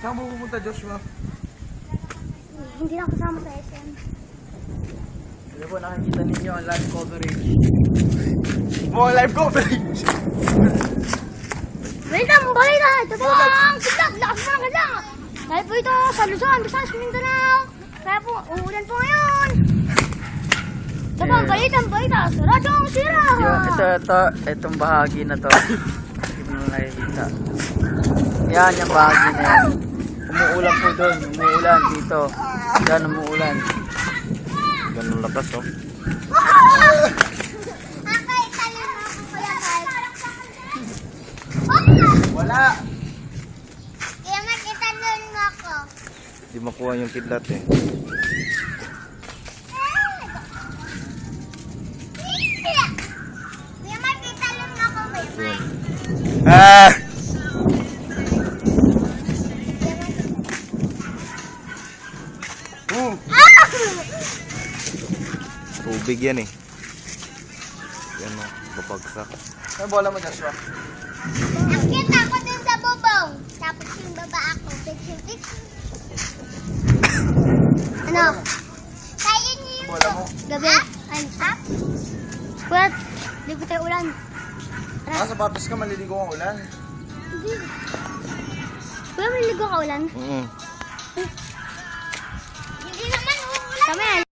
Saan mo pupunta, Joshua? Hindi na kasama sa SM. Ano po, nakikita ninyo ang live coverage. Mga live coverage! Wait lang, balik na! Ito po ang kitlap! Lakas mo ng kitlap! Dahil po ito sa Luzon, Visayas, Mindanao. Kaya po, uulan po ngayon. Ito po ang balita sa Radyong Sira. Itong bahagi na to. Hindi mo nakikita. Yan, yung bahagi na yan. Umuulan po doon, umuulan dito. Yan, umuulan. Ganun lakas, oh. Wala! Kaya makita doon mo ako. Hindi makuha yung kidlat eh. Kaya makita doon mo ako, Maymay. Ah! Tubig yan eh. Yan o, babagsak. Ano bola mo, Joshua? Nakita ko dun sa bubong. Tapos yung baba ako. Picture. Ano? Kaya niyo yung Bola mo? gabi. Ano? What? Hindi ko tayo ulan. Ah, sapatos ka, maliligo ang ulan. Hindi. Kuya, maliligo ka ulan? Mm. Hindi naman uulan. Kami,